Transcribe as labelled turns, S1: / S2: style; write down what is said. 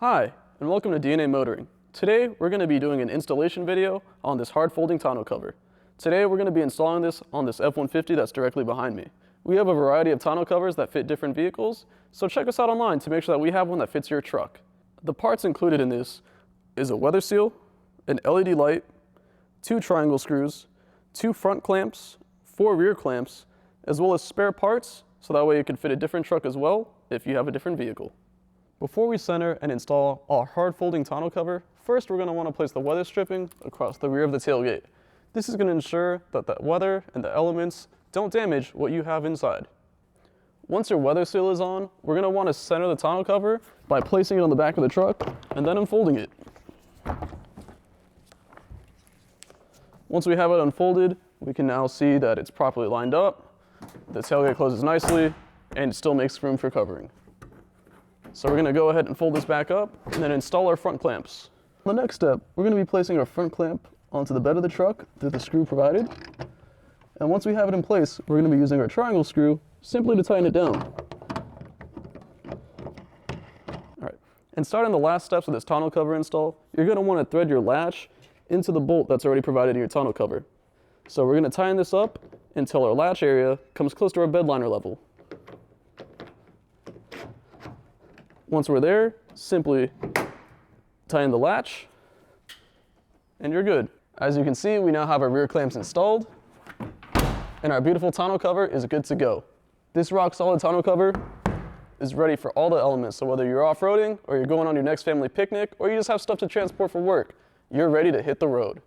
S1: Hi, and welcome to DNA Motoring. Today, we're going to be doing an installation video on this hard folding tonneau cover. Today, we're going to be installing this on this F-150 that's directly behind me. We have a variety of tonneau covers that fit different vehicles, so check us out online to make sure that we have one that fits your truck. The parts included in this is a weather seal, an LED light, 2 triangle screws, 2 front clamps, 4 rear clamps, as well as spare parts, so that way you can fit a different truck as well if you have a different vehicle. Before we center and install our hard folding tonneau cover, first we're going to want to place the weather stripping across the rear of the tailgate. This is going to ensure that the weather and the elements don't damage what you have inside. Once your weather seal is on, we're going to want to center the tonneau cover by placing it on the back of the truck and then unfolding it. Once we have it unfolded, we can now see that it's properly lined up, the tailgate closes nicely, and it still makes room for covering. So we're going to go ahead and fold this back up and then install our front clamps. The next step, we're going to be placing our front clamp onto the bed of the truck through the screw provided. And once we have it in place, we're going to be using our triangle screw simply to tighten it down. All right, and starting the last steps of this tonneau cover install, you're going to want to thread your latch into the bolt that's already provided in your tonneau cover. So we're going to tighten this up until our latch area comes close to our bed liner level. Once we're there, simply tighten the latch, and you're good. As you can see, we now have our rear clamps installed, and our beautiful tonneau cover is good to go. This rock-solid tonneau cover is ready for all the elements, so whether you're off-roading, or you're going on your next family picnic, or you just have stuff to transport for work, you're ready to hit the road.